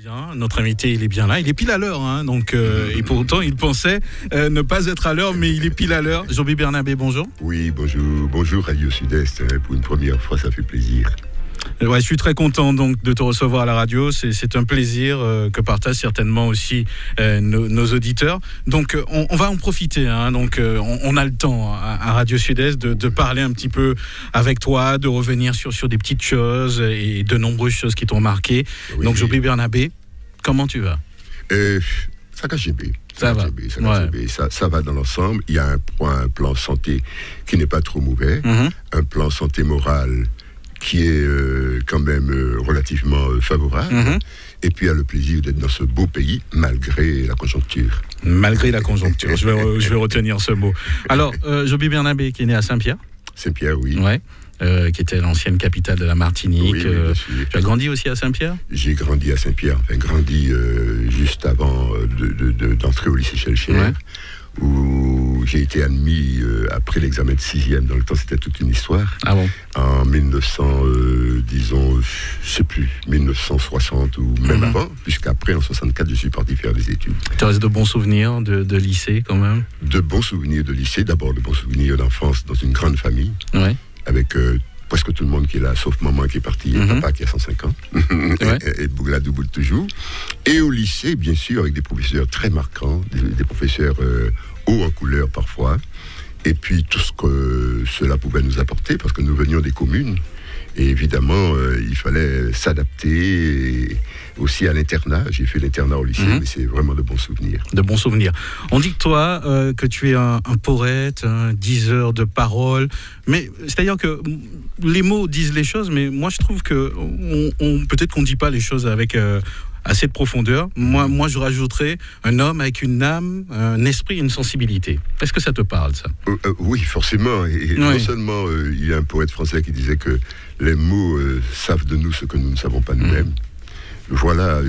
Hein. Notre invité, il est bien là. Il est pile à l'heure. Hein. Donc, et pourtant, il pensait ne pas être à l'heure, mais il est pile à l'heure. Joby Bernabé, bonjour. Oui, bonjour. Bonjour Radio Sud-Est. Pour une première fois, ça fait plaisir. Ouais, je suis très content donc de te recevoir à la radio. C'est un plaisir que partagent certainement aussi nos auditeurs. Donc on va en profiter. Hein. Donc on a le temps à Radio Sud-Est de parler un petit peu avec toi, de revenir sur des petites choses et de nombreuses choses qui t'ont marqué. Oui. Donc Joby Bernabé, comment tu vas? Ça cache bien. Ça va. Ça va dans l'ensemble. Il y a un plan santé qui n'est pas trop mauvais, un plan santé morale qui est quand même relativement favorable. Et puis, il y a le plaisir d'être dans ce beau pays, malgré la conjoncture. Malgré la conjoncture, je vais retenir ce mot. Alors, Joby Bernabé, qui est né à Saint-Pierre. Saint-Pierre, oui. Ouais. Qui était l'ancienne capitale de la Martinique. Oui, tu as grandi aussi à Saint-Pierre? J'ai grandi à Saint-Pierre, grandi juste avant d'entrer au lycée Schellcher. Ouais. Où j'ai été admis après l'examen de 6e. Dans le temps, c'était toute une histoire. Ah bon? En 1960 ou même avant, puisqu'après, en 64, je suis parti faire des études. Tu restes de bons souvenirs de lycée, quand même? De bons souvenirs de lycée. D'abord, de bons souvenirs d'enfance dans une grande famille. Ouais. Avec presque tout le monde qui est là, sauf maman qui est partie, et papa qui a 105 ans. Ouais. et Bougla Douboul toujours. Et au lycée, bien sûr, avec des professeurs très marquants, des professeurs hauts en couleur parfois. Et puis tout ce que cela pouvait nous apporter, parce que nous venions des communes. Et évidemment, il fallait s'adapter aussi à l'internat. J'ai fait l'internat au lycée, mais c'est vraiment de bons souvenirs. De bons souvenirs. On dit que toi, que tu es un poète, un diseur de paroles. Mais c'est-à-dire que les mots disent les choses, mais moi je trouve que peut-être qu'on ne dit pas les choses avec assez de profondeur. Moi, je rajouterais un homme avec une âme, un esprit, une sensibilité. Est-ce que ça te parle, ça? Oui, forcément. Et non seulement, il y a un poète français qui disait que les mots savent de nous ce que nous ne savons pas nous-mêmes. Voilà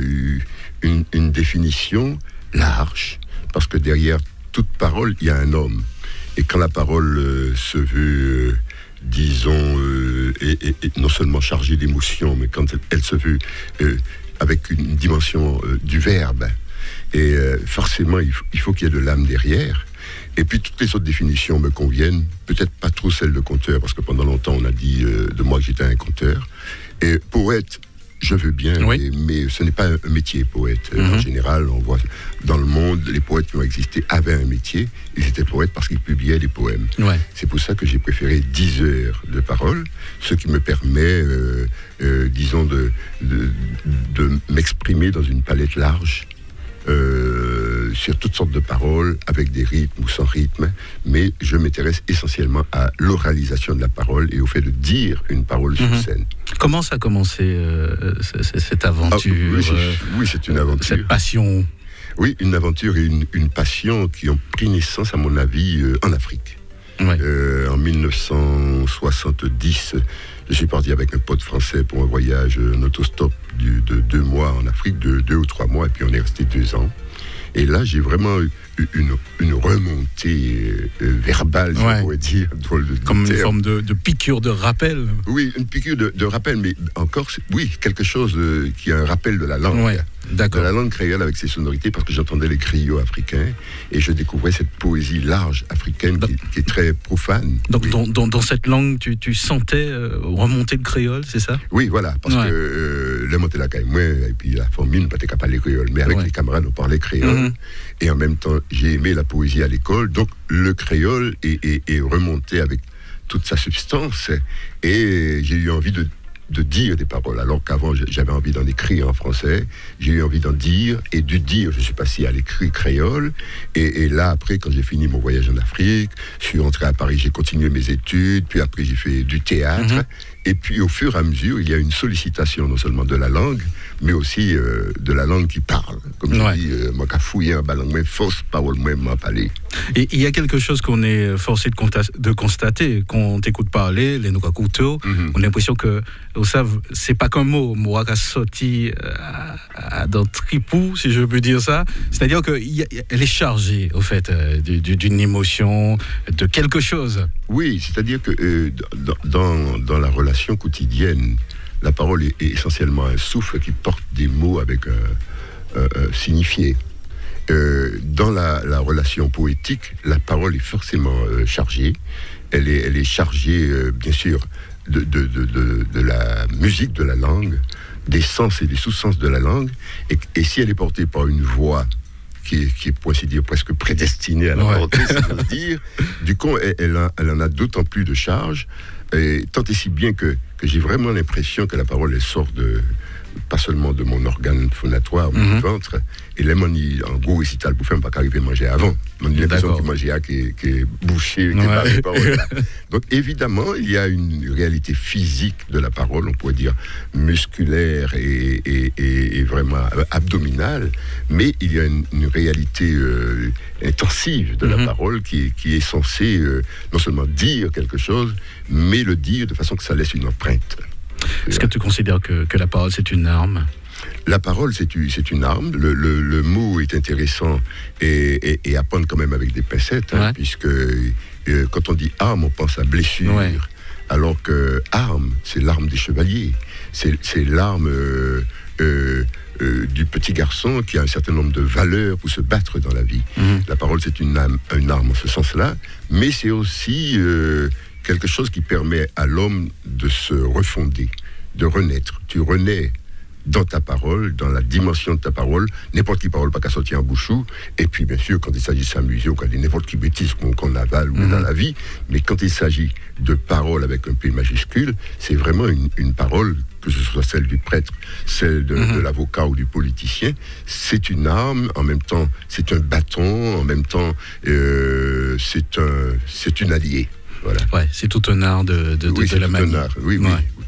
une définition large, parce que derrière toute parole, il y a un homme. Et quand la parole se veut, disons, et non seulement chargée d'émotions, mais quand elle se veut avec une dimension du verbe, et forcément, il faut qu'il y ait de l'âme derrière. Et puis toutes les autres définitions me conviennent, peut-être pas trop celle de conteur, parce que pendant longtemps on a dit de moi que j'étais un conteur. Et poète, je veux bien, mais ce n'est pas un métier, poète. En général, on voit dans le monde, les poètes qui ont existé avaient un métier. Ils étaient poètes parce qu'ils publiaient des poèmes. Ouais. C'est pour ça que j'ai préféré 10 heures de parole, ce qui me permet, disons, de m'exprimer dans une palette large, sur toutes sortes de paroles, avec des rythmes ou sans rythme, mais je m'intéresse essentiellement à l'oralisation de la parole et au fait de dire une parole sur scène. Comment ça a commencé, cette aventure? Oui, c'est une aventure. Cette passion. Oui, une aventure et une passion qui ont pris naissance, à mon avis, en Afrique. Ouais. En 1970, je suis parti avec un pote français pour un voyage, un autostop de 2 mois en Afrique, de 2 ou 3 mois, et puis on est resté 2 ans. Et là, j'ai vraiment eu une remontée verbale, si on pourrait dire. Comme une forme de piqûre de rappel. Oui, une piqûre de rappel, mais encore, quelque chose qui a un rappel de la langue. Ouais, d'accord. De la langue créole avec ses sonorités, parce que j'entendais les griots africains, et je découvrais cette poésie large africaine qui est très profane. Donc, dans cette langue, tu sentais remonter le créole, c'est ça? Oui, voilà, parce que le monté la caille, moi, et puis la famille, pas qu'à parler créole, mais avec les camarades, on parlait créole. Et en même temps, j'ai aimé la poésie à l'école, donc le créole est remonté avec toute sa substance, et j'ai eu envie de dire des paroles, alors qu'avant j'avais envie d'en écrire en français, j'ai eu envie d'en dire, et du dire, je suis passé à l'écrit créole, et là après, quand j'ai fini mon voyage en Afrique, je suis rentré à Paris, j'ai continué mes études, puis après j'ai fait du théâtre, et puis au fur et à mesure, il y a une sollicitation non seulement de la langue, mais aussi de la langue qui parle. Comme je dis, moi qui fouillé un ballon, mais fausse parole, moi m'en parler. Et il y a quelque chose qu'on est forcé de constater, quand on t'écoute parler, les Nokakuto, on a l'impression que ça, c'est pas qu'un mot. Mouaka sorti dans tripou, si je peux dire ça. C'est-à-dire qu'elle est chargée, au fait, d'une émotion, de quelque chose. Oui, c'est-à-dire que dans la relation quotidienne, la parole est essentiellement un souffle qui porte des mots avec signifié. Dans la relation poétique, la parole est forcément chargée. Elle est chargée, bien sûr, de la musique de la langue, des sens et des sous-sens de la langue. Et si elle est portée par une voix qui est, pour ainsi dire, presque prédestinée à la portée, si j'ose dire, du coup, elle en a d'autant plus de charge, et tant et si bien que j'ai vraiment l'impression que la parole, elle sort pas seulement de mon organe phonatoire, mon ventre, et là, en gros récital pour faire, pas qu'arriver à manger avant. On a l'impression qu'il mangeait qui est bouché, qui est pas les paroles là. Donc évidemment, il y a une réalité physique de la parole, on pourrait dire musculaire et vraiment abdominale, mais il y a une réalité intensive de la parole qui est censée non seulement dire quelque chose, mais le dire de façon que ça laisse une empreinte. Est-ce que tu considères que la parole, c'est une arme ? La parole, c'est une arme. Le mot est intéressant et à prendre quand même avec des pincettes, puisque quand on dit arme, on pense à blessure, alors que arme, c'est l'arme des chevaliers. C'est l'arme du petit garçon qui a un certain nombre de valeurs pour se battre dans la vie. La parole, c'est une arme en ce sens-là, mais c'est aussi quelque chose qui permet à l'homme de se refonder, de renaître. Tu renais dans ta parole, dans la dimension de ta parole, n'importe qui parole pas qu'à sortir en bouchou, et puis bien sûr quand il s'agit de s'amuser ou quand il y a n'importe qui bêtise qu'on avale ou dans la vie, mais quand il s'agit de parole avec un P majuscule, c'est vraiment une parole, que ce soit celle du prêtre, celle de l'avocat ou du politicien, c'est une arme, en même temps c'est un bâton, en même temps c'est une alliée. Voilà. Ouais, c'est tout un art de la manie. Oui,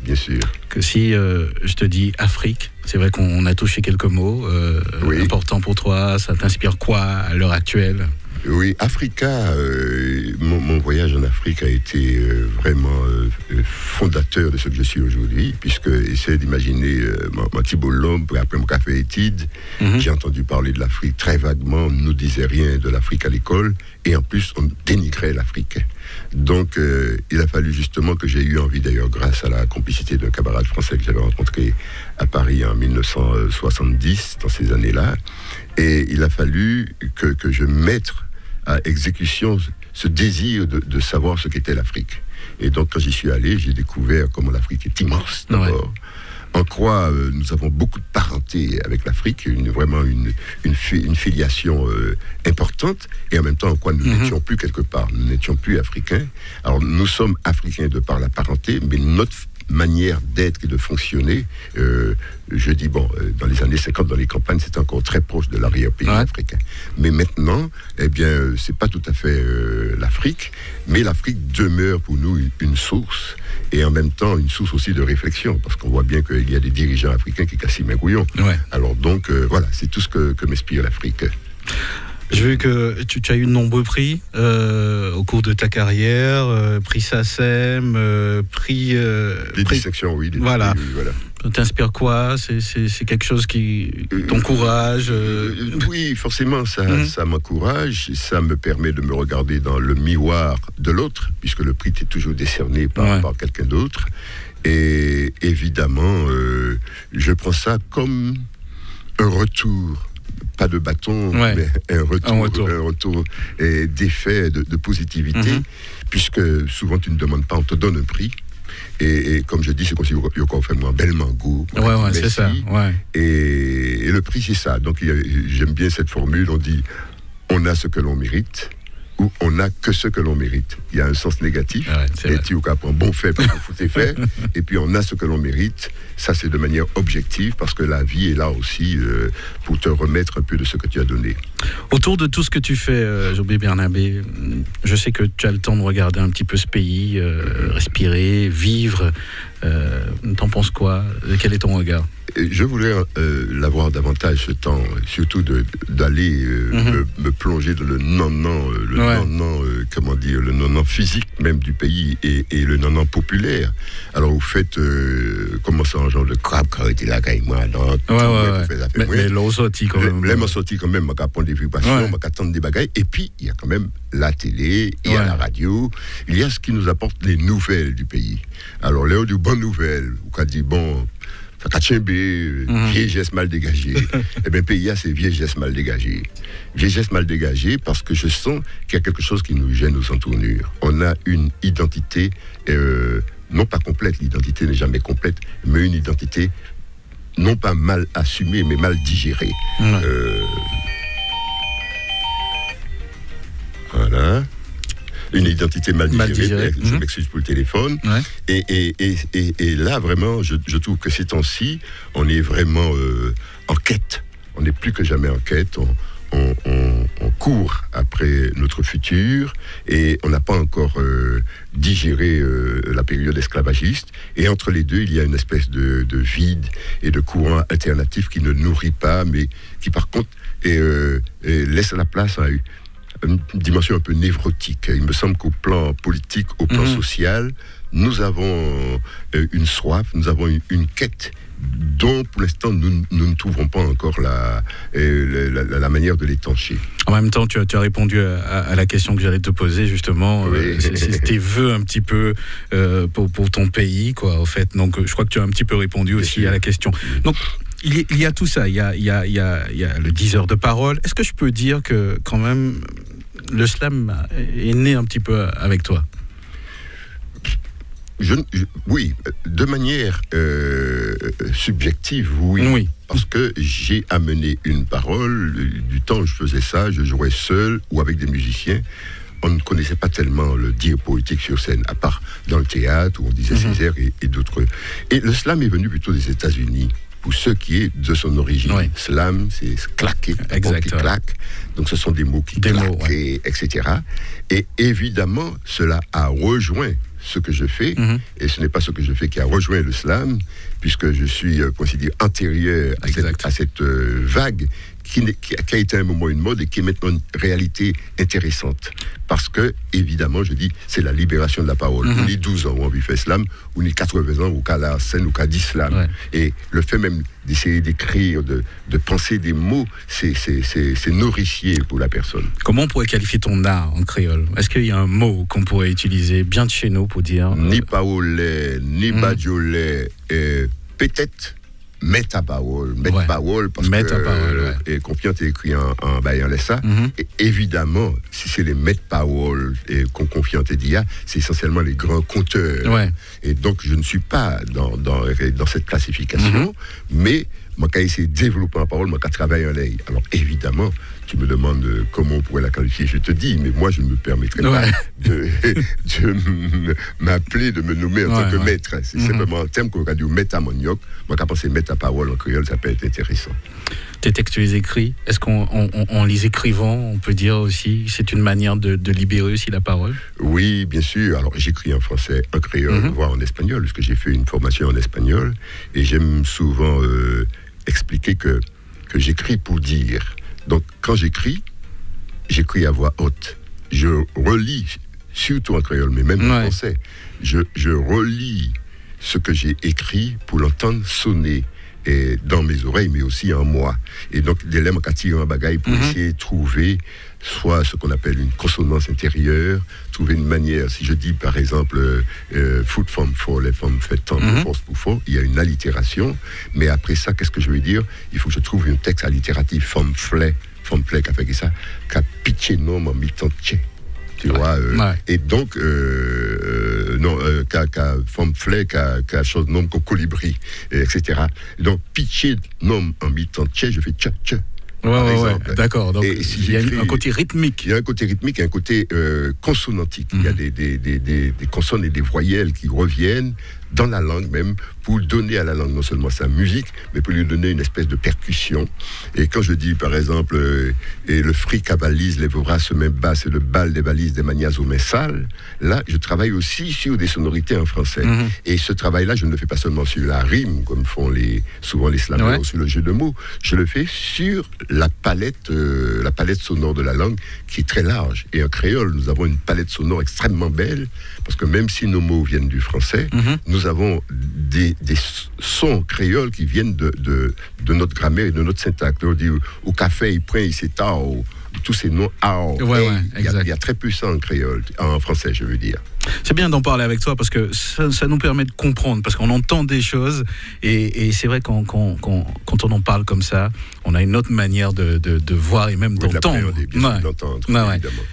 bien sûr. Que si je te dis Afrique, c'est vrai qu'on a touché quelques mots importants pour toi. Ça t'inspire quoi à l'heure actuelle ? Oui, Africa, mon voyage en Afrique a été vraiment fondateur de ce que je suis aujourd'hui, puisque essayez d'imaginer mon petit bolon, après mon café étude, j'ai entendu parler de l'Afrique très vaguement, on ne nous disait rien de l'Afrique à l'école, et en plus on dénigrait l'Afrique. Donc il a fallu justement que j'ai eu envie, d'ailleurs grâce à la complicité d'un camarade français que j'avais rencontré à Paris en 1970, dans ces années-là, et il a fallu que je mette à exécution ce désir de savoir ce qu'était l'Afrique. Et donc quand j'y suis allé, j'ai découvert comment l'Afrique est immense d'abord. En quoi nous avons beaucoup de parenté avec l'Afrique, vraiment une filiation importante, et en même temps en quoi nous n'étions plus quelque part, nous n'étions plus africains. Alors nous sommes africains de par la parenté, mais notre manière d'être et de fonctionner, je dis dans les années 50, dans les campagnes, c'était encore très proche de l'arrière-pays africain. Mais maintenant, c'est pas tout à fait l'Afrique, mais l'Afrique demeure pour nous une source, et en même temps une source aussi de réflexion, parce qu'on voit bien qu'il y a des dirigeants africains qui cassent mes couillons. Alors donc, voilà, c'est tout ce que m'inspire l'Afrique. J'ai vu que tu as eu de nombreux prix au cours de ta carrière, prix SACEM, prix... des distinctions, oui. Voilà. Prix, voilà. Ça t'inspire quoi ? C'est quelque chose qui t'encourage Oui, forcément, ça m'encourage. Ça me permet de me regarder dans le miroir de l'autre, puisque le prix est toujours décerné par quelqu'un d'autre. Et évidemment, je prends ça comme un retour. Pas de bâton, mais un retour d'effet, de positivité, puisque souvent tu ne demandes pas, on te donne un prix. Et comme je dis, c'est comme si on fait un bel mango. C'est ça. Et le prix, c'est ça. Donc j'aime bien cette formule, on dit on a ce que l'on mérite, ou on n'a que ce que l'on mérite. Il y a un sens négatif, et tu prends bon fait parce que faut fait, et puis on a ce que l'on mérite. Ça, c'est de manière objective, parce que la vie est là aussi pour te remettre un peu de ce que tu as donné. Autour de tout ce que tu fais, Joby Bernabé, je sais que tu as le temps de regarder un petit peu ce pays, respirer, vivre. T'en penses quoi ? Quel est ton regard ? Je voulais l'avoir davantage ce temps, surtout d'aller me plonger dans le non-non, le non-non physique même du pays et le non-non populaire. Alors vous faites comment ça en genre de crabe quand était là quand moi dans mais l'on sorti quand même. Les sorti quand même, m'a prendre des vibrations, m'a attendre des bagailles et puis il y a quand même la télé, il y a la radio, il y a ce qui nous apporte les nouvelles du pays. Alors là, du bonnes nouvelles, ou qu'a dit bon ça vieux gestes mal dégagés. Eh bien, PIA, c'est vieux gestes mal dégagés. Vieux gestes mal dégagés parce que je sens qu'il y a quelque chose qui nous gêne aux entournures. On a une identité, non pas complète, l'identité n'est jamais complète, mais une identité non pas mal assumée, mais mal digérée. Voilà. Une identité mal digérée. Je m'excuse pour le téléphone. Et là, vraiment, je trouve que ces temps-ci, on est vraiment en quête. On n'est plus que jamais en quête. On court après notre futur et on n'a pas encore digéré la période esclavagiste. Et entre les deux, il y a une espèce de vide et de courant alternatif qui ne nourrit pas, mais qui, par contre, laisse la place à une dimension un peu névrotique. Il me semble qu'au plan politique, au plan social, nous avons une soif, nous avons une quête dont, pour l'instant, nous ne trouvons pas encore la manière de l'étancher. En même temps, tu as répondu à la question que j'allais te poser, justement. C'est tes vœux un petit peu pour ton pays, quoi, au fait. Donc, je crois que tu as un petit peu répondu aussi à la question. Donc, il y a tout ça. Il y a le 10 heures de parole. Est-ce que je peux dire que, quand même, le slam est né un petit peu avec toi? Oui, de manière subjective, oui. Parce que j'ai amené une parole. Du temps où je faisais ça, je jouais seul ou avec des musiciens. On ne connaissait pas tellement le dire poétique sur scène, à part dans le théâtre où on disait Césaire et d'autres. Et le slam est venu plutôt des États-Unis, pour ce qui est de son origine. Slam, c'est claquer, qui claque. Donc ce sont des mots qui claquent, etc. Et évidemment, cela a rejoint ce que je fais, et ce n'est pas ce que je fais qui a rejoint le slam, puisque je suis, pour ainsi dire, antérieur à cette vague qui a été à un moment une mode et qui est maintenant une réalité intéressante. Parce que, évidemment, je dis, c'est la libération de la parole. On est 12 ans où on vit fait slam, on est 80 ans où on a la scène, où on a dit slam. Et le fait même d'essayer d'écrire, de penser des mots, c'est nourricier pour la personne. Comment on pourrait qualifier ton art en créole? Est-ce qu'il y a un mot qu'on pourrait utiliser bien de chez nous pour dire... Ni paolé, ni badjolé, peut-être... Méta-parole, parce que Confiante est écrit en baillant ça. Et évidemment, si c'est les méta-paroles qu'on Confiante dit, c'est essentiellement les grands conteurs. Et donc, je ne suis pas dans cette classification, mais moi, quand j'essaie de développer la parole, moi, quand je travaille en l'air. Alors, évidemment, tu me demandes comment on pourrait la qualifier, je te dis, mais moi, je ne me permettrai pas de m'appeler, de me nommer en tant que maître. C'est simplement un terme qu'on a dit mettre à manioc. Moi, quand on pense mettre à parole en créole, ça peut être intéressant. Tes textes, tu les écris? Est-ce qu'en les écrivant, on peut dire aussi, c'est une manière de libérer aussi la parole? Oui, bien sûr. Alors, j'écris en français, en créole, voire en espagnol, parce que j'ai fait une formation en espagnol, et j'aime souvent expliquer que j'écris pour dire. Donc, quand j'écris à voix haute. Je relis, surtout en créole, mais même en français, je relis ce que j'ai écrit pour l'entendre sonner et dans mes oreilles, mais aussi en moi. Et donc, des lèvres qui tirent un bagaille pour essayer de trouver soit ce qu'on appelle une consonance intérieure, trouver une manière. Si je dis, par exemple, foot femme fort, les femmes fait tant de force pour fort, il y a une allitération. Mais après ça, qu'est-ce que je veux dire? Il faut que je trouve un texte allitératif, femme flé, qui a fait ça, qui a pitché nom en mi-temps tché. Tu vois, et donc, femme flé, qui a chose nom comme colibri, etc. Donc, pitché nom en mi-temps tché, je fais tcha tcha. D'accord. Donc, il y a un côté rythmique. Il y a un côté rythmique et un côté consonantique. Il y a des consonnes et des voyelles qui reviennent dans la langue même, pour donner à la langue non seulement sa musique, mais pour lui donner une espèce de percussion. Et quand je dis, par exemple, et le fric avalise, les bras se mettent bas, c'est le bal des valises des manias aux mains sales, là, je travaille aussi sur des sonorités en français. Et ce travail-là, je ne le fais pas seulement sur la rime, comme font souvent les slameurs, ou sur le jeu de mots, je le fais sur la palette sonore de la langue, qui est très large. Et en créole, nous avons une palette sonore extrêmement belle, parce que même si nos mots viennent du français, nous avons des sons créoles qui viennent de notre grammaire et de notre syntaxe. On dit au café, il prend, il s'étale, tous ces noms. Il y a très peu ça en créole, en français, je veux dire. C'est bien d'en parler avec toi parce que ça nous permet de comprendre, parce qu'on entend des choses et c'est vrai quand on en parle comme ça, on a une autre manière de voir et même d'entendre. Évidemment.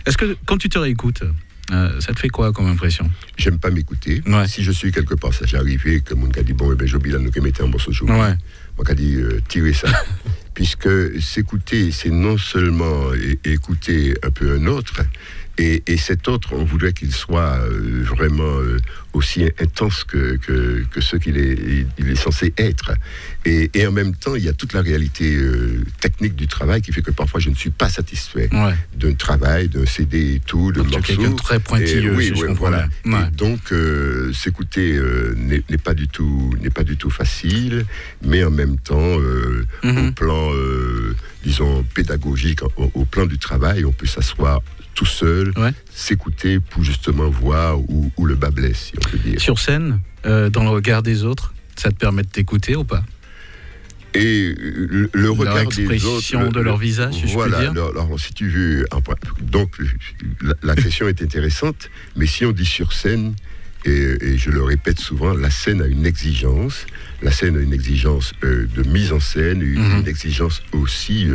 Est-ce que quand tu te réécoutes, ça te fait quoi comme impression? J'aime pas m'écouter. Si je suis quelque part, ça j'ai arrivé, que mon gars dit bon, Joby, là, nous mettons un morceau Joby. Mon gars dit tirez ça. Puisque s'écouter, c'est non seulement écouter un peu un autre, et cet autre, on voudrait qu'il soit vraiment aussi intense que ce qu'il est censé être. Et en même temps, il y a toute la réalité technique du travail qui fait que parfois je ne suis pas satisfait d'un travail, d'un CD et tout, de morceaux. Tu es quelqu'un de très pointilleux, voilà. Et donc, s'écouter n'est pas du tout facile, mais en même temps, au plan, disons, pédagogique, au plan du travail, on peut s'asseoir tout seul, s'écouter pour justement voir où le bas blesse, si on peut dire. Sur scène, dans le regard des autres, ça te permet de t'écouter ou pas? Et le regard des autres, de leur visage, si je peux dire. Alors, si tu veux, donc la question est intéressante, mais si on dit sur scène, et je le répète souvent, la scène a une exigence. La scène a une exigence de mise en scène, une exigence aussi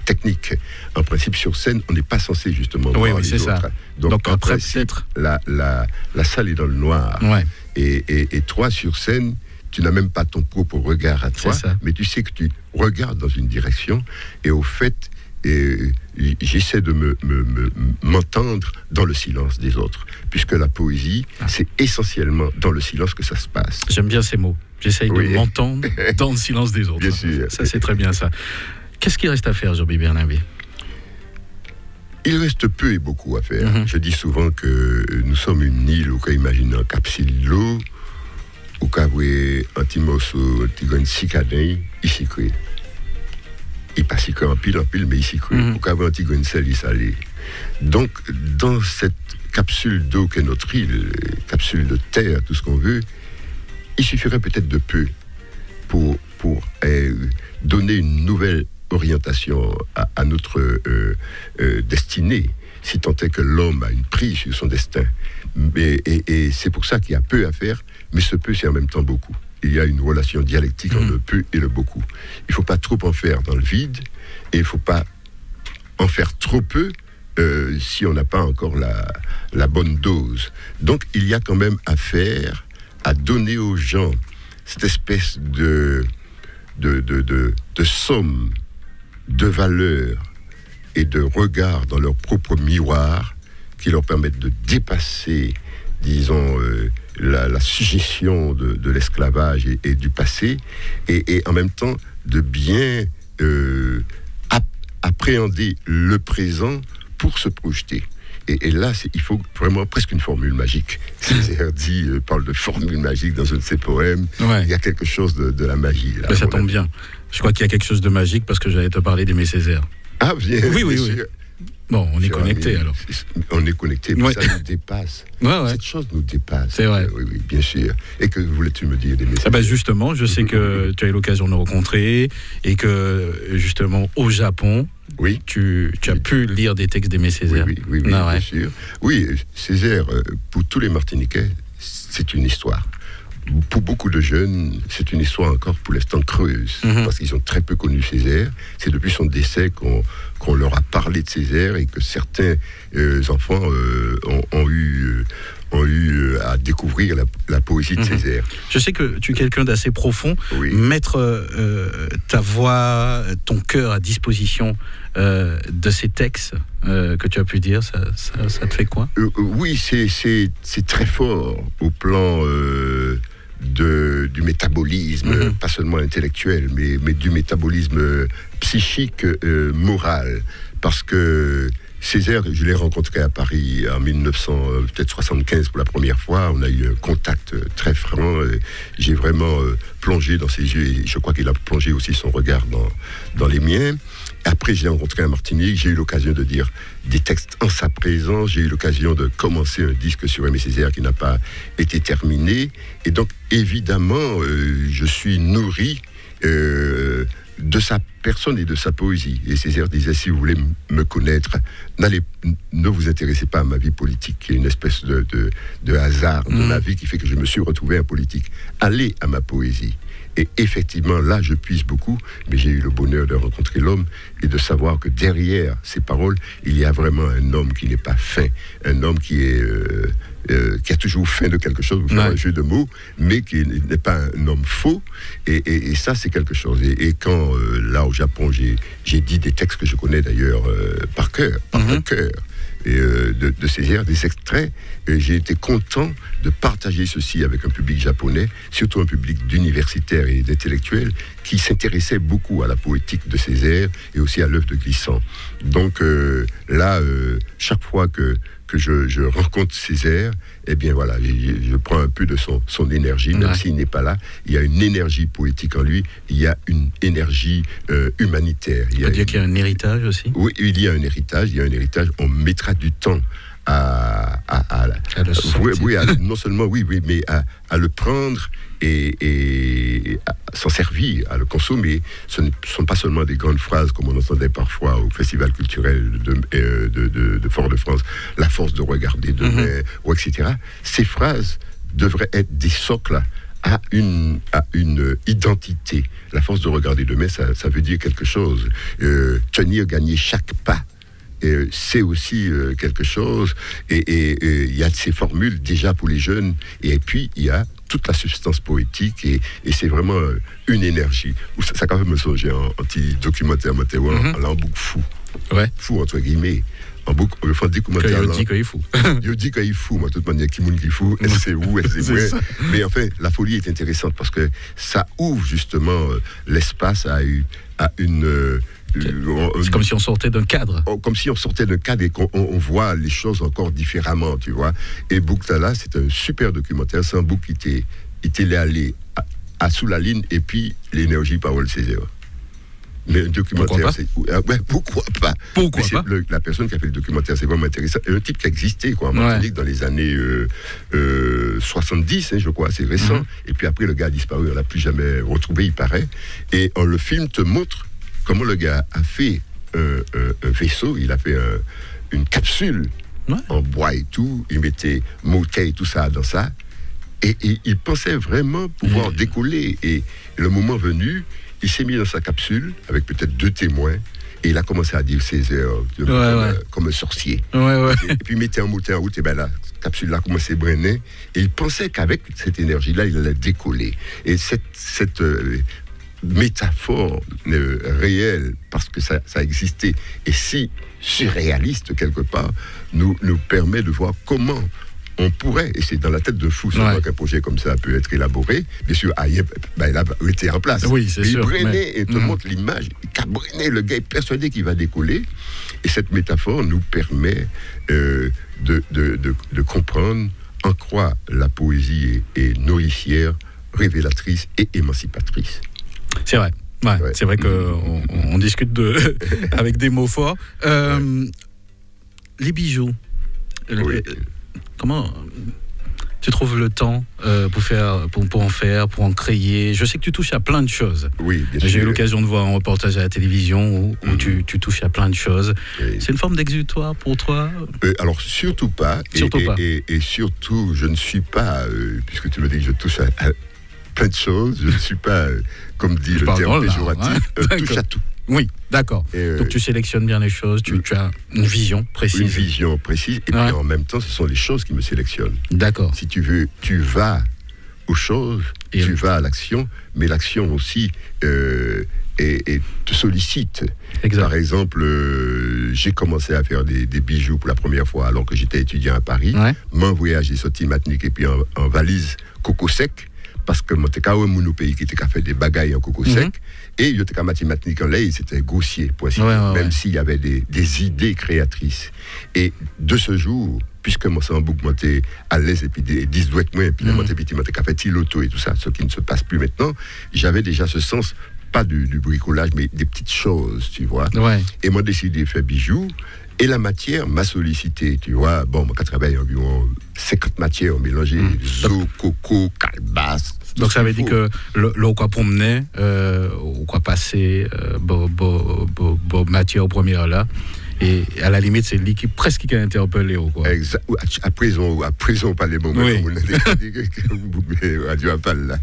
technique. En principe, sur scène, on n'est pas censé justement voir les autres. Ça. Donc après, peut-être la salle est dans le noir. Et toi, sur scène, tu n'as même pas ton propre regard à toi, mais tu sais que tu regardes dans une direction. Et au fait, j'essaie de m'entendre dans le silence des autres, puisque la poésie, c'est essentiellement dans le silence que ça se passe. J'aime bien ces mots. J'essaye de m'entendre dans le silence des autres. Bien sûr. Ça, c'est très bien ça. Qu'est-ce qu'il reste à faire, Joby Bernabé? Il reste peu et beaucoup à faire. Je dis souvent que nous sommes une île où on imagine un capsule d'eau, où on a un petit morceau, un petit cicadin, ici crée. Il passe en pile, mais ici crée. On a un petit sel, il salé. Donc, dans cette capsule d'eau qu'est notre île, capsule de terre, tout ce qu'on veut, il suffirait peut-être de peu pour donner une nouvelle orientation à notre destinée, si tant est que l'homme a une prise sur son destin. Et c'est pour ça qu'il y a peu à faire, mais ce peu, c'est en même temps beaucoup. Il y a une relation dialectique entre le peu et le beaucoup. Il ne faut pas trop en faire dans le vide, et il ne faut pas en faire trop peu si on n'a pas encore la bonne dose. Donc, il y a quand même à faire, à donner aux gens cette espèce de somme de valeur et de regard dans leur propre miroir qui leur permettent de dépasser, disons, la suggestion de l'esclavage et du passé, et en même temps de bien appréhender le présent pour se projeter. Et là, il faut vraiment presque une formule magique. Césaire parle de formule magique dans un de ses poèmes. Il y a quelque chose de la magie. Là, ça tombe bien. Je crois qu'il y a quelque chose de magique parce que j'allais te parler d'Aimé Césaire. Ah, bien. Oui. Bon, on est connectés alors. On est connectés, mais ça nous dépasse. Cette chose nous dépasse. C'est vrai. Oui, bien sûr. Et que voulais-tu me dire d'Aimé Césaire? Justement, je sais que tu as eu l'occasion de le rencontrer et que justement au Japon, tu as pu lire des textes d'Aimé Césaire. Oui, bien sûr. Oui, Césaire, pour tous les Martiniquais, c'est une histoire. Pour beaucoup de jeunes, c'est une histoire encore pour l'instant creuse, parce qu'ils ont très peu connu Césaire. C'est depuis son décès qu'on leur a parlé de Césaire et que certains enfants ont eu à découvrir la poésie de Césaire. Je sais que tu es quelqu'un d'assez profond. Mettre ta voix, ton cœur à disposition de ces textes que tu as pu dire, ça te fait quoi? Oui, c'est très fort au plan du métabolisme, pas seulement intellectuel, mais du métabolisme psychique, moral. Parce que Césaire, je l'ai rencontré à Paris en 1975 pour la première fois. On a eu un contact très franc. J'ai vraiment plongé dans ses yeux et je crois qu'il a plongé aussi son regard dans les miens. Après, je l'ai rencontré à Martinique. J'ai eu l'occasion de dire des textes en sa présence. J'ai eu l'occasion de commencer un disque sur Aimé Césaire qui n'a pas été terminé. Et donc, évidemment, je suis nourri de sa personne et de sa poésie. Et Césaire disait, si vous voulez me connaître, ne vous intéressez pas à ma vie politique, qui est une espèce de hasard de ma vie qui fait que je me suis retrouvé en politique. Allez à ma poésie. Et effectivement, là, je puise beaucoup, mais j'ai eu le bonheur de rencontrer l'homme et de savoir que derrière ces paroles, il y a vraiment un homme qui n'est pas fin, un homme qui a toujours faim de quelque chose, pour faire un jeu de mots, mais qui n'est pas un homme faux. Et ça, c'est quelque chose. Et quand, là, au Japon, j'ai dit des textes que je connais d'ailleurs par cœur, de Césaire, des extraits, j'ai été content de partager ceci avec un public japonais, surtout un public d'universitaires et d'intellectuels qui s'intéressaient beaucoup à la poétique de Césaire et aussi à l'œuvre de Glissant. Donc là, chaque fois que je rencontre Césaire, eh bien voilà, je prends un peu de son énergie, même s'il n'est pas là. Il y a une énergie poétique en lui, il y a une énergie humanitaire. On peut dire qu'il y a un héritage aussi. Oui, il y a un héritage, on mettra du temps à le sortir. Non seulement mais à le prendre et à s'en servir, à le consommer. Ce ne sont pas seulement des grandes phrases comme on entendait parfois au Festival culturel de Fort-de-France, la force de regarder demain, ou etc. Ces phrases devraient être des socles à une identité. La force de regarder demain, ça veut dire quelque chose. Tenir, gagner chaque pas. C'est aussi quelque chose, et il y a ces formules déjà pour les jeunes, et puis il y a toute la substance poétique, et c'est vraiment une énergie. Ça quand même me songe un petit documentaire en langue fou, fou entre guillemets. En boucle, on fait un documentaire. Je dis qu'il est fou. Je dis qu'il est fou, moi, de toute manière, qui est fou, c'est où, c'est vrai. Mais enfin, la folie est intéressante parce que ça ouvre justement l'espace à une. C'est comme si on sortait d'un cadre. Comme si on sortait d'un cadre et qu'on voit les choses encore différemment, tu vois. Et Bouktala, c'est un super documentaire. C'est un book qui était allé à sous la ligne et puis l'énergie Parole Césaire. Mais un documentaire, pourquoi pas? Pourquoi pas? La personne qui a fait le documentaire, c'est vraiment intéressant. Et un type qui a existé, en Martinique, dans les années 70, je crois, c'est récent. Et puis après, le gars a disparu, on l'a plus jamais retrouvé, il paraît. Et le film te montre comment le gars a fait un vaisseau, il a fait une capsule en bois et tout, il mettait moquet et tout ça dans ça, et il pensait vraiment pouvoir décoller, et le moment venu, il s'est mis dans sa capsule, avec peut-être 2 témoins, et il a commencé à dire Césaire comme un sorcier. Et puis il mettait un moteur en route, et bien la capsule a commencé à brûler, et il pensait qu'avec cette énergie-là, il allait décoller. Et cette métaphore réelle, parce que ça existait, et si surréaliste quelque part, nous permet de voir comment on pourrait, et c'est dans la tête de fou, seulement qu'un projet comme ça peut être élaboré. Bien sûr, il a été en place. Oui, c'est sûr. Et te montre l'image, le gars est persuadé qu'il va décoller, et cette métaphore nous permet de comprendre en quoi la poésie est nourricière, révélatrice et émancipatrice. C'est vrai. C'est vrai qu'on discute avec des mots forts. Les bijoux. Comment tu trouves le temps pour en faire, pour en créer? Je sais que tu touches à plein de choses. Oui, bien sûr. J'ai eu l'occasion de voir un reportage à la télévision où tu touches à plein de choses. Oui. C'est une forme d'exutoire pour toi? Alors, surtout pas. Et surtout, je ne suis pas, puisque tu me dis que je touche à plein de choses, je ne suis pas, comme dit le terme péjoratif, touche à tout. Oui, d'accord. Donc tu sélectionnes bien les choses, tu as une vision précise. Une vision précise, et puis en même temps, ce sont les choses qui me sélectionnent. D'accord. Si tu veux, tu vas aux choses, tu vas à l'action, mais l'action aussi et te sollicite. Exact. Par exemple, j'ai commencé à faire des bijoux pour la première fois alors que j'étais étudiant à Paris. Mon voyage est sorti Martinique et puis en valise coco sec, parce que moi t'es qu'à un pays qui était qu'à faire des bagailles en coco sec et il était qu'à mathématiques en lait, c'était grossier pour ainsi dire, même s'il y avait des idées créatrices. Et de ce jour, puisque moi ça m'a beaucoup monté à l'aise et puis des 10 doigts moins et puis monté petit monté qu'à fait l'auto et tout ça, ce qui ne se passe plus maintenant, j'avais déjà ce sens, pas du bricolage mais des petites choses, tu vois. Et moi décidé de faire bijoux. Et la matière m'a sollicité, tu vois. Bon, moi, quand je travaille environ 50 matières mélangées, zo, coco, calebasse. Donc ça veut dire que l'eau quoi promener, ou quoi passer, matière première là. Et à la limite, c'est lui qui presque qui a interpellé. Quoi. Exact. À présent, pas les bons mots. Comme on a dit, Radio Apal, là.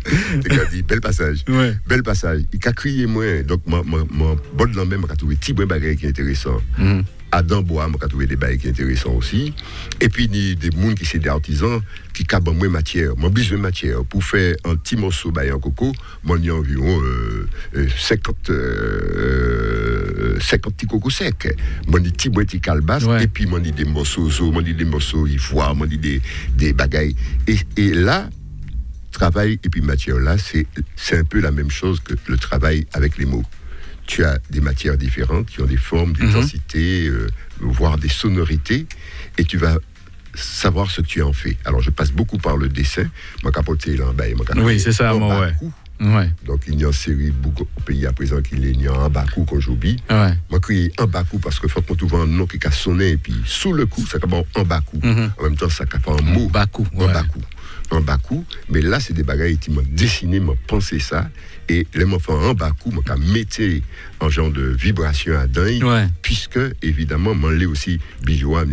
Dit, bel passage. Bel passage. Il a crié moins. Donc, mon bon de l'en même, il a trouvé petit bon bagage qui est intéressant. À Dambois, on a trouvé des bails qui sont intéressants aussi. Et puis, il y a des gens qui sont des artisans qui cabent moins matière. Moi, besoin de matière. Pour faire un petit morceau de en coco, moi, il y a environ 50 petits cocos secs. Moi, il y a des petits calebasse. Et puis, moi, il y a des morceaux zo, moi, il y a des morceaux ivoire, moi, il y a des bagailles. Et là, travail et puis matière, là, c'est un peu la même chose que le travail avec les mots. Tu as des matières différentes qui ont des formes, des densités, voire des sonorités, et tu vas savoir ce que tu en fais. Alors, je passe beaucoup par le dessin. Moi, capoté là en bas, oui, c'est ça, moi, Donc, il y a une série beaucoup au pays à présent qui est en Bakou quand j'oublie. Moi, crié en Bakou parce que faut qu'on trouve un nom qui a sonné, et puis sous le coup, ça commence en Bakou. En même temps, ça fait un mot. Bakou. En Bakou, mais là c'est des bagailles qui m'ont dessiné, m'ont pensé ça, et les enfants en Bakou m'ont mettre en genre de vibration à dingue, puisque évidemment m'en l'ai aussi bijoua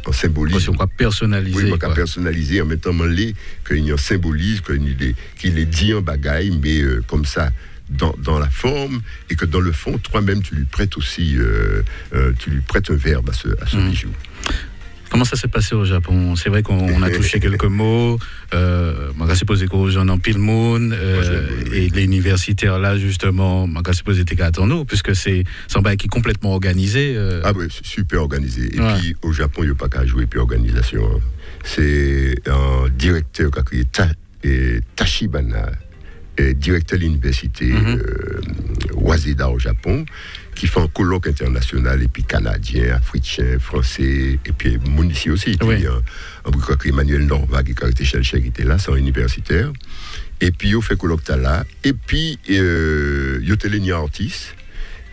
en symbolisme. On va personnaliser. Oui, on va personnaliser en même temps m'en l'ai qu'il y a symbolise, qu'il est dit en bagaille, mais comme ça. Dans la forme, et que dans le fond, toi-même tu lui prêtes aussi, tu lui prêtes un verbe à ce bijou. Comment ça s'est passé au Japon? C'est vrai qu'on a touché quelques mots. Je suppose que j'en ai pile moon et les universitaires là justement, je suppose que c'était puisque c'est un bail qui est complètement organisé. Ah oui, super organisé. Et puis au Japon, il n'y a pas qu'à jouer puis organisation. C'est un directeur qui a créé Tachibana, directeur de l'université Waseda au Japon, qui fait un colloque international, et puis canadien, africain, français, et puis mon ici aussi. Il y a Emmanuel Norva qui était là, c'est un universitaire. Et puis il fait colloque là, et puis il y a artiste.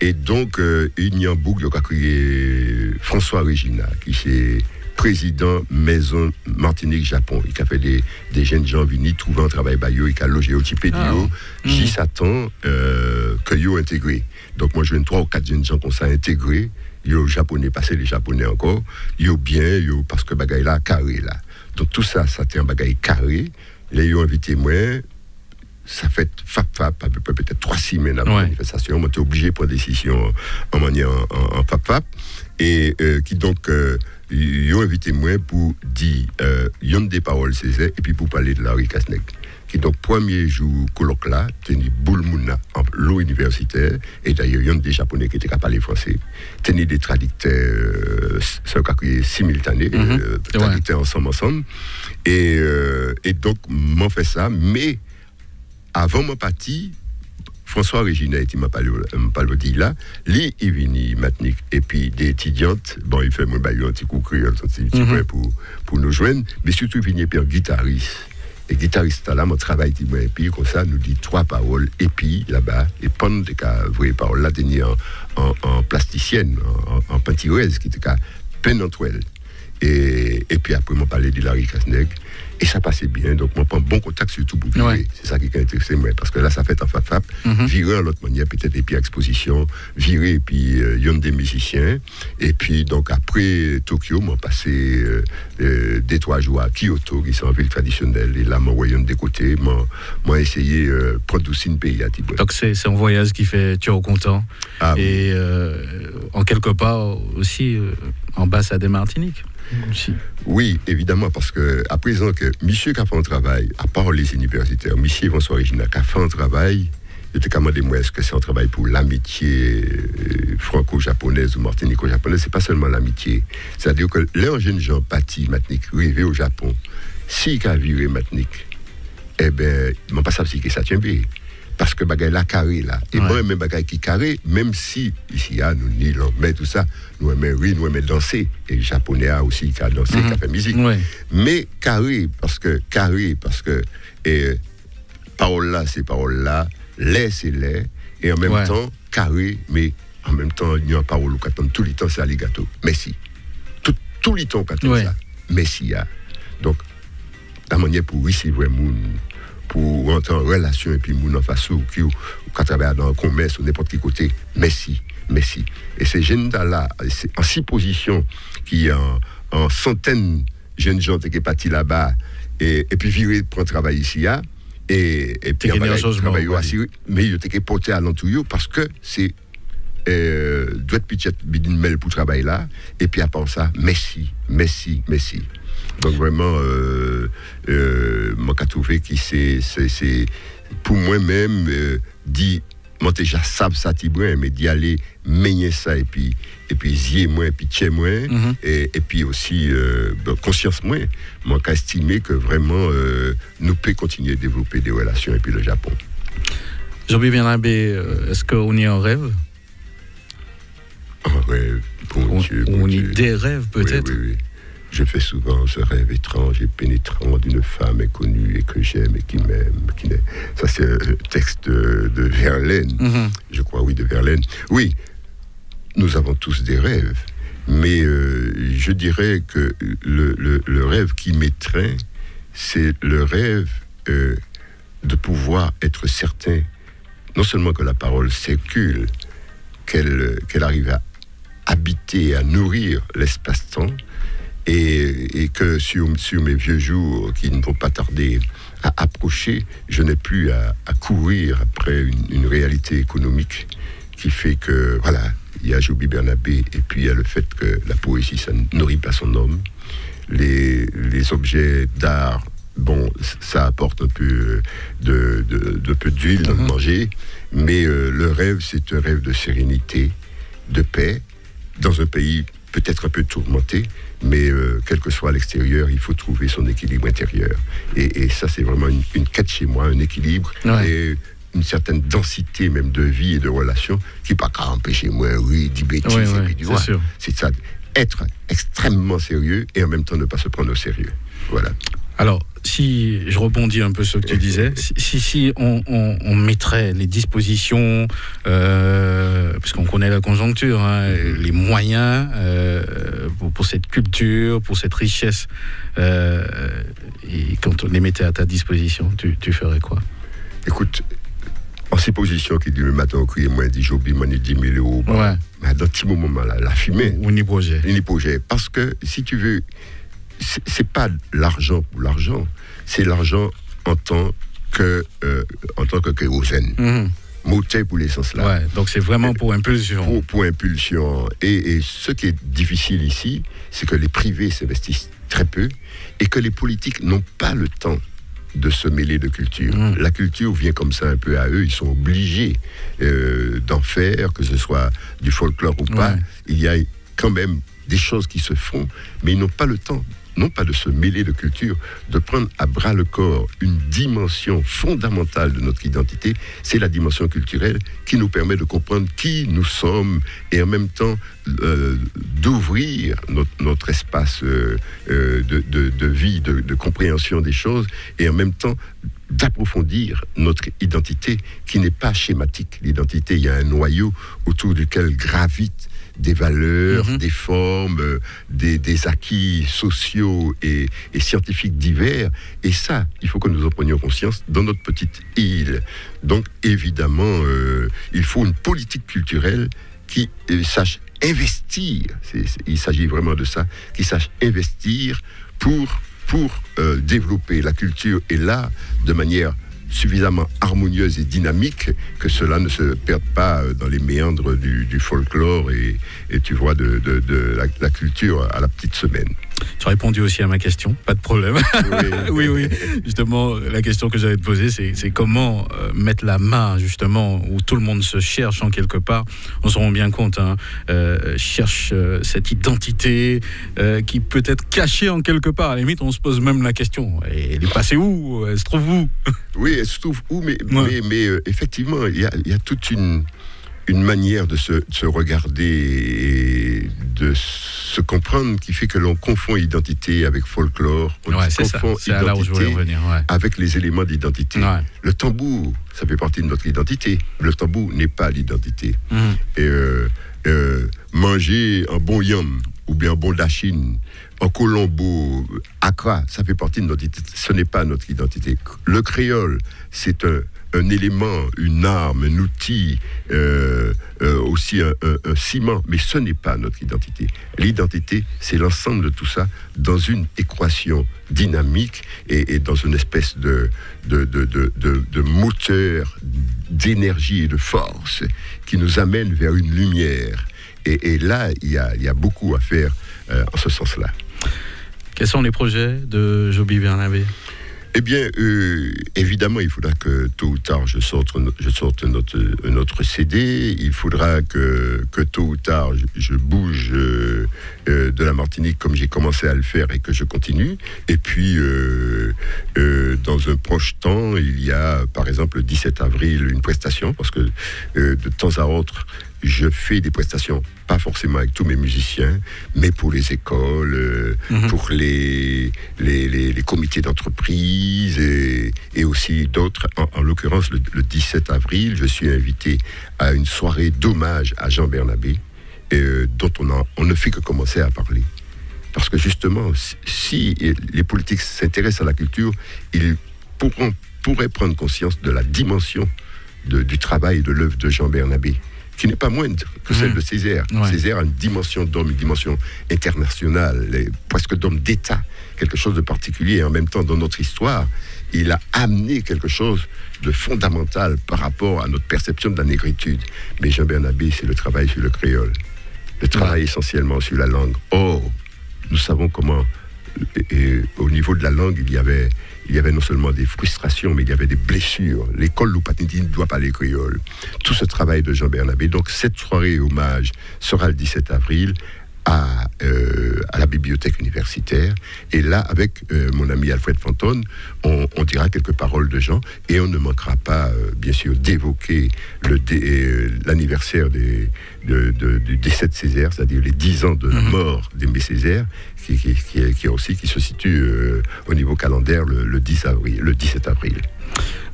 Et donc il y a un bouc qui a créé François Regina, qui est président Maison Martinique Japon. Il a fait des jeunes gens venus trouver un travail baillot, il a logé au Tipédio, j'y s'attend que yo intégré. Donc moi je viens 3 ou 4 jeunes gens qu'on s'est intégrés, yo japonais, passer les japonais encore, yo bien, yo parce que bagaille là carré là. Donc tout ça c'est un bagaille carré. Là yo invité moi, ça fait fap à peu près peut-être 3 semaines avant la manifestation, on était obligé de prendre décision en fap et qui donc ils ont invité moi pour dire yon des paroles Césaire et puis pour parler de Larry Kasnek qui donc premier jour colloque là tenu boulmouna en l'eau universitaire et d'ailleurs yon des japonais qui étaient capables de parler français tenu des traducteurs simultanés traducteurs ensemble et donc m'en fait ça mais avant mon parti François Regina, il m'a parlé dit là, lui, il vient maintenant, et puis des étudiantes, bon, il fait mon baillot un petit coup pour nous joindre, mais surtout, il vient puis un guitariste. Et guitariste là, mon travail, et puis comme ça, nous dit 3 paroles, et puis là-bas, et pendant des vraies paroles, là, tenir en plasticienne, en peintureuse, qui était peine entre elles. Et puis après, on parlait de Larry Kasnek. Et ça passait bien, donc moi, prends bon contact surtout pour virer. C'est ça qui est intéressé, moi, parce que là, ça fait un fap-fap, virer en l'autre manière, peut-être, et puis exposition, virer, et puis il y a des musiciens. Et puis, donc, après Tokyo, moi, passé 2-3 jours à Kyoto, qui sont en ville traditionnelle, et là, moi, voyant des côtés, moi, essayé de prendre aussi une pays à Tiboué. Donc, c'est un voyage qui fait tu es content. Et en quelque part, aussi, ambassade de Martinique. Oui, évidemment, parce que à présent que monsieur qui a fait un travail, à part les universitaires, monsieur François Regina qui a fait un travail, je te demande moi est-ce que c'est un travail pour l'amitié franco-japonaise ou martinico-japonaise, c'est pas seulement l'amitié. C'est-à-dire que les jeunes gens partis maintenant, rêver au Japon, si qu'a viré maintenant, eh ben, m'en pas ça aussi que ça tient bien. Parce que bagay la carré là. Et moi, même bagay qui carré, même si ici, nous ni mais tout ça, nous aimons rire, nous aimons danser. Et les Japonais aussi qui a dansé, qui a fait musique. Mais carré, parce que, parole là, c'est parole là, lait, c'est lait. Et en même temps, carré, mais en même temps, il y a une parole qui attend tout le temps, c'est alligato. Merci. Tout le temps, qui attend ça. Merci. Donc, la manière pour recevoir mon pour entrer en relation et puis moun en face ou qui travaille dans le commerce ou n'importe quel côté, merci. Et ces jeunes-là, en 6 positions, qui en centaines de jeunes gens qui sont partis là-bas et puis virés pour travailler ici, et puis travailler aussi, mais ils ont porté à l'entour parce que c'est doit être petit bidin mel pour travailler là, et puis à part ça, merci. Donc vraiment, moi j'ai trouvé que c'est pour moi-même dit, moi déjà savent ça tibrin, mais d'y aller mener ça et puis zier moins et puis tché moins et puis aussi conscience moins, moi j'ai estimé que vraiment nous pouvons continuer à développer des relations et puis le Japon. Jean-Pierre Bernabé, est-ce qu'on y a un rêve? Un rêve, bon Dieu. On y a des rêves peut-être. Oui. Je fais souvent ce rêve étrange et pénétrant d'une femme inconnue et que j'aime et qui m'aime. Ça, c'est un texte de Verlaine. Je crois, oui, de Verlaine. Oui, nous avons tous des rêves. Mais je dirais que le rêve qui m'étreint, c'est le rêve de pouvoir être certain, non seulement que la parole circule, qu'elle arrive à habiter, à nourrir l'espace-temps, et que sur mes vieux jours qui ne vont pas tarder à approcher, je n'ai plus à courir après une réalité économique qui fait que, voilà, il y a Joby Bernabé et puis il y a le fait que la poésie, ça ne nourrit pas son homme. Les objets d'art, bon, ça apporte un peu de peu d'huile dans le manger, mais le rêve, c'est un rêve de sérénité, de paix, dans un pays peut-être un peu tourmenté, mais quel que soit l'extérieur, il faut trouver son équilibre intérieur. Et ça, c'est vraiment une quête chez moi, un équilibre et une certaine densité même de vie et de relations qui pas qu'à empêcher moi, d'y bêtises et puis du voir. C'est ça, être extrêmement sérieux et en même temps ne pas se prendre au sérieux. Voilà. Alors, si je rebondis un peu sur ce que tu disais, si on mettrait les dispositions, parce qu'on connaît la conjoncture, les moyens pour cette culture, pour cette richesse, et quand on les mettait à ta disposition, tu ferais quoi? Écoute, en ces positions qui dit le matin au crier, moi, dit Joby, moi, 10 000 euros. Dans un petit moment, là, la fumée. On y projet. Parce que, si tu veux, c'est pas l'argent pour l'argent, c'est l'argent en tant que kérosène. Moteur pour l'essence là. Donc c'est vraiment pour impulsion. Pour impulsion. Et ce qui est difficile ici, c'est que les privés s'investissent très peu et que les politiques n'ont pas le temps de se mêler de culture. La culture vient comme ça un peu à eux, ils sont obligés d'en faire, que ce soit du folklore ou pas. Il y a quand même des choses qui se font, mais ils n'ont pas le temps, non pas de se mêler de culture, de prendre à bras le corps une dimension fondamentale de notre identité, c'est la dimension culturelle qui nous permet de comprendre qui nous sommes et en même temps d'ouvrir notre espace de vie, de compréhension des choses et en même temps d'approfondir notre identité qui n'est pas schématique. L'identité, il y a un noyau autour duquel gravitent des valeurs, des formes, des acquis sociaux et scientifiques divers. Et ça, il faut que nous en prenions conscience dans notre petite île. Donc, évidemment, il faut une politique culturelle qui sache investir. Il s'agit vraiment de ça, qui sache investir pour développer la culture et l'art de manière suffisamment harmonieuse et dynamique que cela ne se perde pas dans les méandres du folklore et tu vois de la culture à la petite semaine. Tu as répondu aussi à ma question, pas de problème. Oui, oui. Justement, la question que j'allais te poser, c'est comment mettre la main, justement, où tout le monde se cherche en quelque part. On se rend bien compte, cherche cette identité qui peut être cachée en quelque part. À la limite, on se pose même la question, elle est passée où? Elle se trouve où? Oui, elle se trouve où? Mais effectivement, il y a toute une manière de se regarder et de se comprendre qui fait que l'on confond identité avec folklore. On confond identité avec les éléments d'identité. Ouais. Le tambour, ça fait partie de notre identité. Le tambour n'est pas l'identité. Et manger un bon yam ou bien un bon dachine, un colombo, Accra, ça fait partie de notre identité. Ce n'est pas notre identité. Le créole, c'est un élément, une arme, un outil, aussi un ciment, mais ce n'est pas notre identité. L'identité, c'est l'ensemble de tout ça dans une équation dynamique et dans une espèce de moteur d'énergie et de force qui nous amène vers une lumière. Et là, il y a beaucoup à faire en ce sens-là. Quels sont les projets de Joby Bernabé ? Eh bien, évidemment, il faudra que tôt ou tard je sorte notre CD. Il faudra que tôt ou tard je bouge de la Martinique comme j'ai commencé à le faire et que je continue. Et puis, dans un proche temps, il y a, par exemple, le 17 avril, une prestation, parce que de temps à autre, je fais des prestations, pas forcément avec tous mes musiciens, mais pour les écoles, pour les comités d'entreprise et aussi d'autres. En l'occurrence, le 17 avril, je suis invité à une soirée d'hommage à Jean Bernabé, dont on ne fait que commencer à parler. Parce que justement, si les politiques s'intéressent à la culture, ils pourraient prendre conscience de la dimension du travail et de l'œuvre de Jean Bernabé, qui n'est pas moindre que celle de Césaire. Ouais. Césaire a une dimension d'homme, une dimension internationale, presque d'homme d'État, quelque chose de particulier. Et en même temps, dans notre histoire, il a amené quelque chose de fondamental par rapport à notre perception de la négritude. Mais Jean Bernabé, c'est le travail sur le créole, le travail essentiellement sur la langue. Or, nous savons comment, au niveau de la langue, il y avait non seulement des frustrations, mais il y avait des blessures. L'école Loupatini ne doit pas parler créole. Tout ce travail de Jean Bernabé. Donc, cette soirée hommage sera le 17 avril à la bibliothèque universitaire. Et là, avec mon ami Alfred Fantone, on dira quelques paroles de Jean et on ne manquera pas, bien sûr, d'évoquer l'anniversaire du décès de Césaire, c'est-à-dire les 10 ans de mort d'Aimé Césaire, qui se situe au niveau calendaire le 17 avril.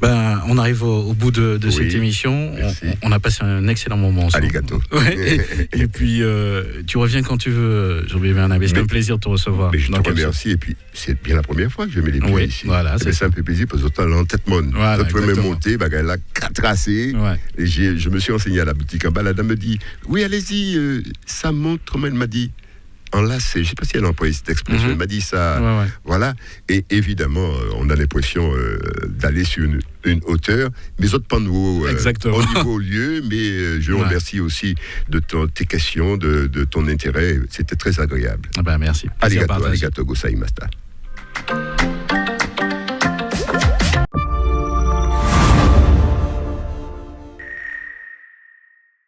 Ben, on arrive au bout de cette émission. On a passé un excellent moment ensemble. Arigato. Ouais. Et puis, tu reviens quand tu veux, Joby Bernabé. C'est un plaisir de te recevoir. Mais je te remercie. Et puis, c'est bien la première fois que je mets les pieds ici. Voilà, ça me fait plaisir parce que l'entêtement. Voilà, je peux me monter, elle a tracé. Ouais. Et je me suis enseigné à la boutique en bas. La dame me dit, oui, allez-y, ça monte. Comment elle m'a dit? Enlacé, je ne sais pas si elle a employé cette expression, elle m'a dit ça, voilà, et évidemment, on a l'impression d'aller sur une hauteur, mais autres pas nouveau, au niveau lieu, mais je remercie aussi de tes questions, de ton intérêt, c'était très agréable. Ah ben merci. Arigato, gozaimasu.